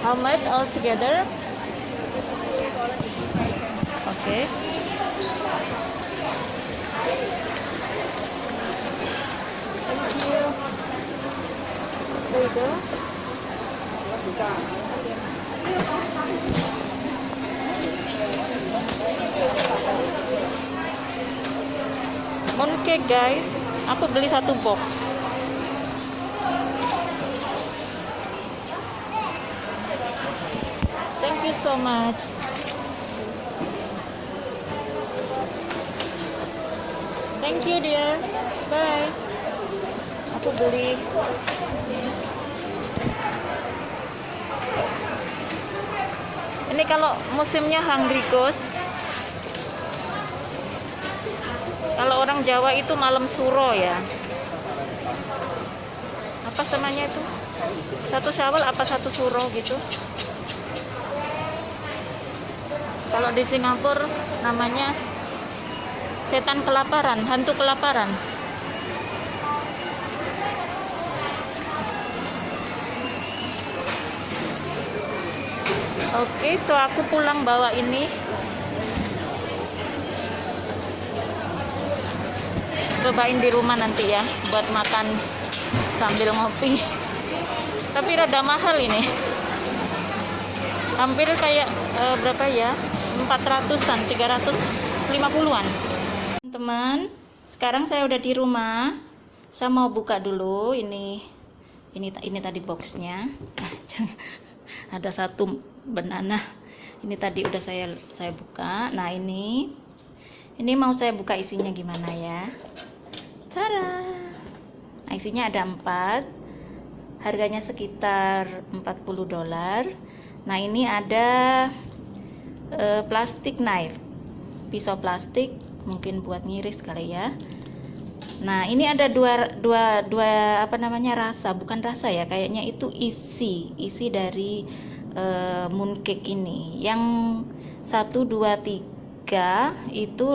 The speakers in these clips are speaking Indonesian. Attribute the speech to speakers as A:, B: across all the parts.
A: How much altogether? Okay. Thank you. There you go. Mooncake guys, aku beli satu box. Thank you so much. Thank you dear. Bye. Aku beli. Ini kalau musimnya Hungry Ghost. Kalau orang Jawa itu malam suro ya. Apa namanya itu? Satu Syawal apa satu suro gitu. Kalau di Singapura namanya setan kelaparan, hantu kelaparan. Oke, so aku pulang bawa ini. Cobain di rumah nanti ya, buat makan sambil ngopi. Tapi rada mahal ini. Hampir kayak berapa ya? 400-an, 350-an. Teman, sekarang saya udah di rumah. Saya mau buka dulu ini tadi boxnya. Ada satu banana. Ini tadi udah saya buka. Nah, ini mau saya buka isinya gimana ya? Cara. Nah, isinya ada 4. Harganya sekitar $40. Nah, ini ada plastik knife. Pisau plastik, mungkin buat ngiris kali ya. Nah, ini ada dua apa namanya, rasa, bukan rasa ya, kayaknya itu isi dari mooncake ini. Yang 1, 2, 3 itu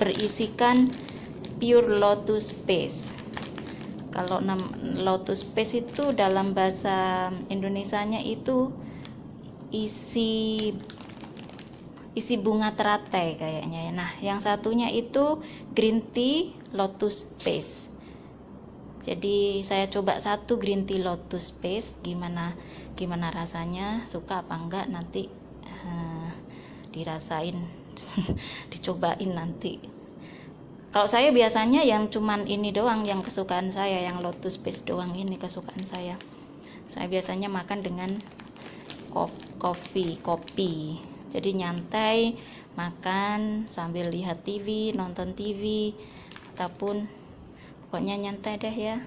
A: berisikan pure lotus paste. Kalau lotus paste itu dalam bahasa Indonesianya itu isi bunga teratai kayaknya ya. Nah, yang satunya itu green tea lotus paste. Jadi saya coba satu green tea lotus paste, gimana rasanya, suka apa enggak nanti dirasain, dicobain nanti. Kalau saya biasanya yang cuman ini doang yang kesukaan saya, yang lotus paste doang ini kesukaan saya. Saya biasanya makan dengan kopi. Jadi nyantai, makan sambil lihat TV, nonton TV, ataupun pokoknya nyantai deh ya.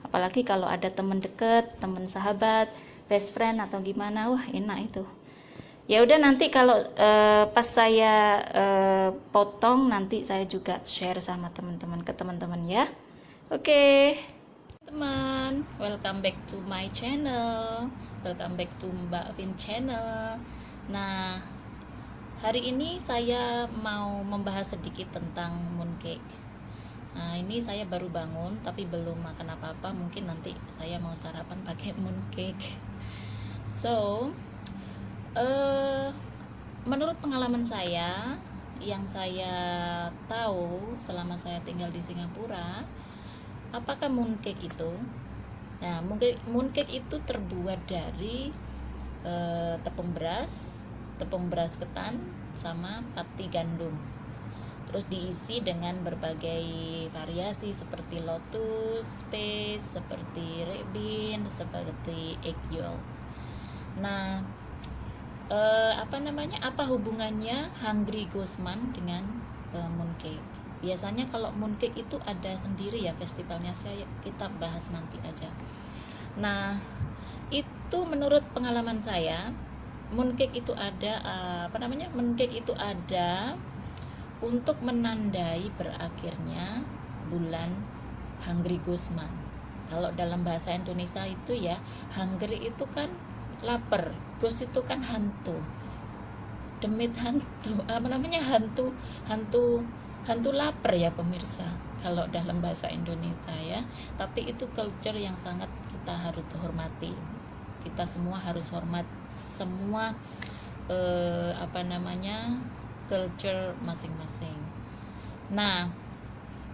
A: Apalagi kalau ada teman deket, teman sahabat, best friend atau gimana, wah enak itu. Ya udah, nanti kalau pas saya potong, nanti saya juga share sama teman-teman ya. Oke. Teman, welcome back to my channel. Welcome back to Mbak Vin channel. Nah, hari ini saya mau membahas sedikit tentang mooncake. Nah, ini saya baru bangun tapi belum makan apa-apa. Mungkin nanti saya mau sarapan pakai mooncake. So, menurut pengalaman saya, yang saya tahu selama saya tinggal di Singapura, apakah mooncake itu? Nah, mooncake itu terbuat dari tepung beras ketan sama pati gandum. Terus diisi dengan berbagai variasi seperti lotus paste, seperti red bean, seperti egg yolk. Nah, apa hubungannya Hungry Ghost Month dengan mooncake? Biasanya kalau mooncake itu ada sendiri ya festivalnya, kita bahas nanti aja. Nah, itu menurut pengalaman saya, mooncake itu ada mooncake itu ada untuk menandai berakhirnya bulan Hungry Ghost Month. Kalau dalam bahasa Indonesia itu ya, hungry itu kan lapar, ghost itu kan hantu, demit hantu, hantu lapar ya pemirsa, kalau dalam bahasa Indonesia ya. Tapi itu culture yang sangat kita harus hormati.
B: kita semua harus hormat semua culture masing-masing. Nah,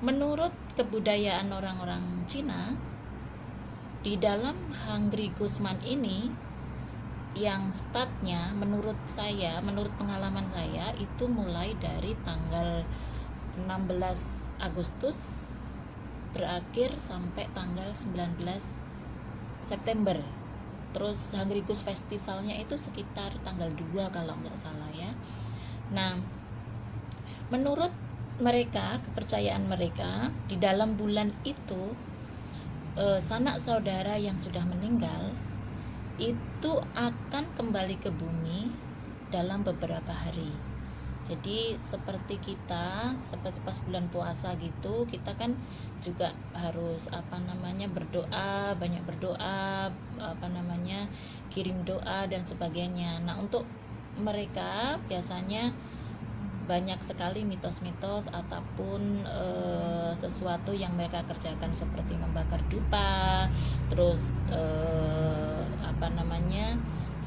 B: menurut kebudayaan orang-orang Cina, di dalam Hungry Guzman ini, yang startnya menurut pengalaman saya itu mulai dari tanggal 16 Agustus berakhir sampai tanggal 19 September. Terus Hungry Goose Festivalnya itu sekitar tanggal 2 kalau nggak salah ya. Nah, menurut mereka, kepercayaan mereka, di dalam bulan itu sanak saudara yang sudah meninggal itu akan kembali ke bumi dalam beberapa hari. Jadi seperti pas bulan puasa gitu, kita kan juga harus berdoa, banyak berdoa, kirim doa dan sebagainya. Nah, untuk mereka biasanya banyak sekali mitos-mitos ataupun sesuatu yang mereka kerjakan seperti membakar dupa, terus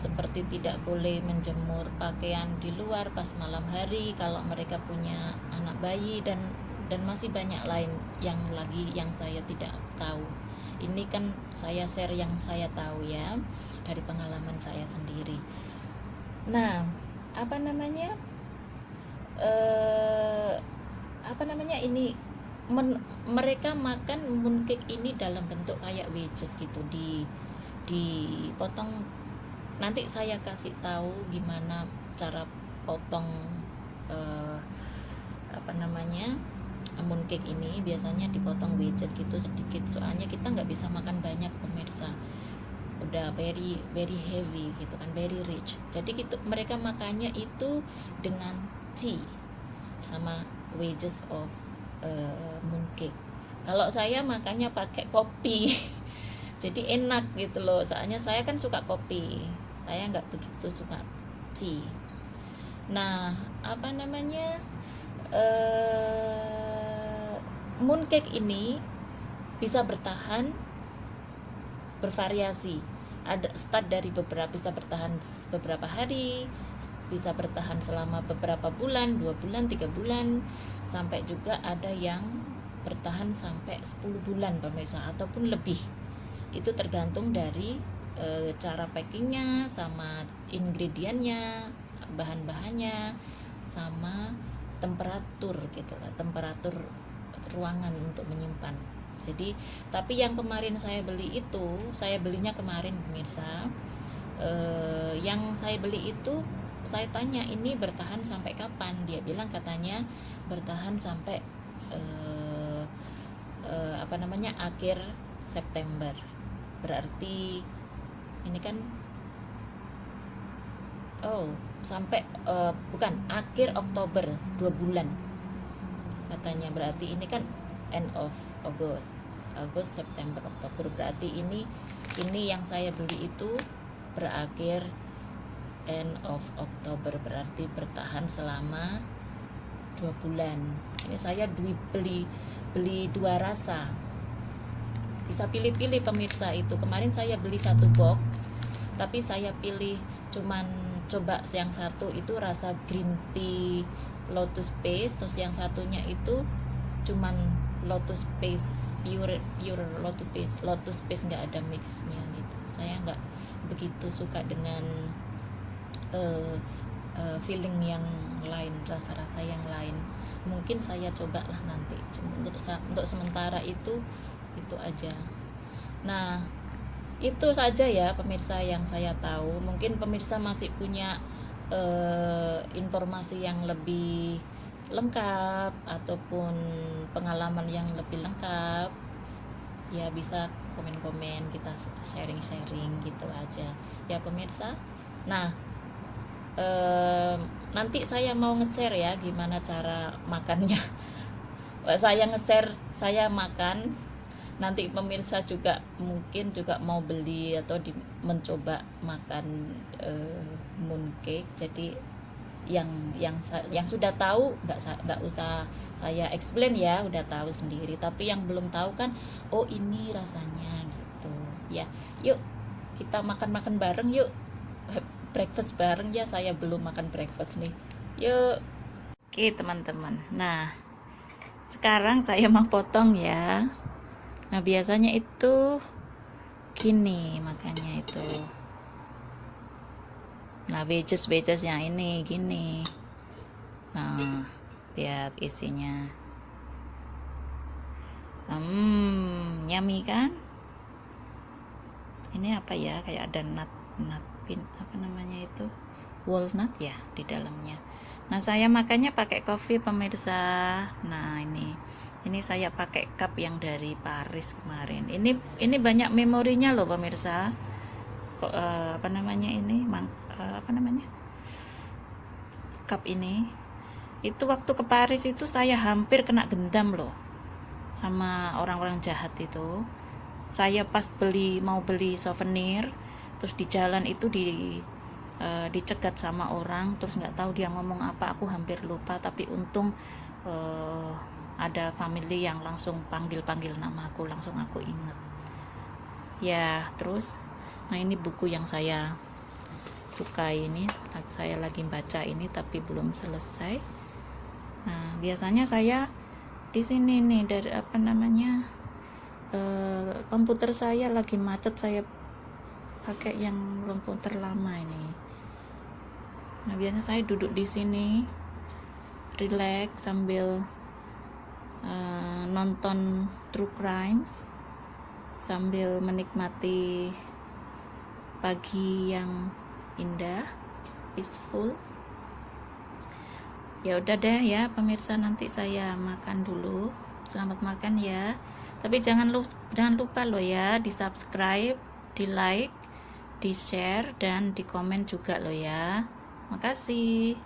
B: seperti tidak boleh menjemur pakaian di luar pas malam hari kalau mereka punya anak bayi, dan masih banyak lain yang saya tidak tahu. Ini kan saya share yang saya tahu ya, dari pengalaman saya sendiri. Nah, mereka makan mooncake ini dalam bentuk kayak wedges gitu, dipotong. Nanti saya kasih tahu gimana cara potong mooncake ini. Biasanya dipotong wedges gitu sedikit, soalnya kita nggak bisa makan banyak pemirsa, udah very very heavy gitu kan, very rich. Jadi gitu mereka makannya itu dengan tea sama wedges of mooncake. Kalau saya makannya pakai kopi jadi enak gitu loh, soalnya saya kan suka kopi, saya nggak begitu suka tea. Nah, mooncake ini bisa bertahan, bervariasi. Ada start dari bisa bertahan beberapa hari, bisa bertahan selama beberapa bulan, 2 bulan, 3 bulan, sampai juga ada yang bertahan sampai 10 bulan pemirsa, ataupun lebih. Itu tergantung dari cara packingnya, sama ingredientnya, bahan-bahannya, sama temperatur gitu lah, temperatur ruangan untuk menyimpan. Jadi, tapi yang kemarin saya beli itu, saya belinya kemarin pemirsa, yang saya beli itu saya tanya ini bertahan sampai kapan, dia bilang katanya bertahan sampai akhir September. Berarti ini kan sampai bukan, akhir Oktober, 2 bulan katanya. Berarti ini kan end of August, September, Oktober. Berarti ini yang saya beli itu berakhir end of Oktober, berarti bertahan selama 2 bulan. Ini saya beli 2 rasa, bisa pilih-pilih pemirsa. Itu kemarin saya beli 1 box, tapi saya pilih cuman coba yang satu itu rasa green tea lotus paste, terus yang satunya itu cuman lotus paste, pure lotus paste, nggak ada mixnya gitu. Saya nggak begitu suka dengan feeling yang lain, rasa-rasa yang lain. Mungkin saya cobalah nanti, cuma untuk sementara itu aja. Nah, itu saja ya pemirsa yang saya tahu. Mungkin pemirsa masih punya informasi yang lebih lengkap ataupun pengalaman yang lebih lengkap, ya bisa komen-komen, kita sharing-sharing gitu aja ya pemirsa. Nah, nanti saya mau nge-share ya gimana cara makannya. Saya nge-share saya makan, nanti pemirsa juga mungkin juga mau beli atau mencoba makan mooncake. Jadi yang sudah tahu nggak usah saya explain ya, udah tahu sendiri. Tapi yang belum tahu kan, oh ini rasanya gitu ya. Yuk kita makan-makan bareng yuk. Breakfast bareng ya, saya belum makan breakfast nih. Yuk.
A: Oke teman-teman, nah sekarang saya mau potong ya. Nah biasanya itu gini makanya itu. Nah wedges-wedgesnya ini gini. Nah lihat isinya. Yummy kan? Ini apa ya? Kayak ada nut pin apa namanya itu? Walnut ya di dalamnya. Nah saya makannya pakai kopi pemirsa. Nah ini saya pakai cup yang dari Paris kemarin. Ini banyak memorinya loh pemirsa. Kok apa namanya ini? Apa namanya? Cup ini. Itu waktu ke Paris itu saya hampir kena gendam loh sama orang-orang jahat itu. Saya pas mau beli souvenir, terus di jalan itu dicegat sama orang, terus nggak tahu dia ngomong apa, aku hampir lupa, tapi untung ada family yang langsung panggil nama aku, langsung aku inget ya. Terus nah ini buku yang saya suka ini, saya lagi baca ini tapi belum selesai. Nah biasanya saya di sini nih dari apa namanya komputer saya lagi macet, saya pakai yang komputer lama ini. Nah biasanya saya duduk di sini relax sambil nonton true crimes, sambil menikmati pagi yang indah, peaceful. Ya udah deh ya pemirsa, nanti saya makan dulu. Selamat makan ya. Tapi jangan lupa loh ya, di subscribe, di like, di share, dan di komen juga loh ya. Makasih.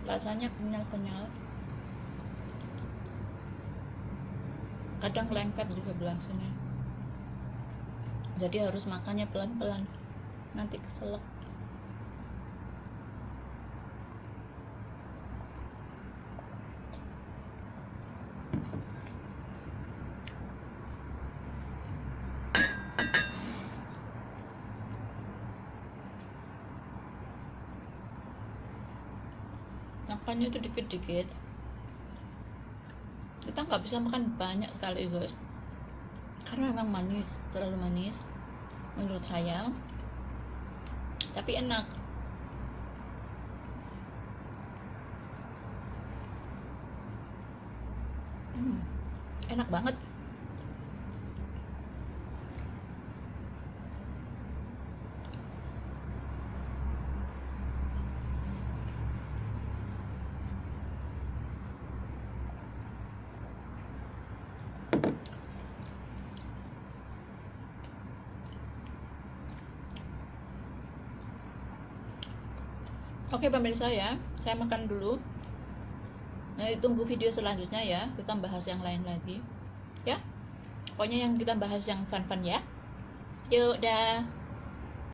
B: Rasanya kenyal-kenyal. Kadang lengket di sebelah sini, jadi harus makannya pelan-pelan, nanti keselak. Makannya itu dikit-dikit, kita nggak bisa makan banyak sekali guys, karena memang manis, terlalu manis menurut saya, tapi enak. Enak banget. Oke pemirsa ya, saya makan dulu. Nah, tunggu video selanjutnya ya, kita bahas yang lain lagi. Ya, pokoknya yang kita bahas yang fun-fun ya. Yuk dah.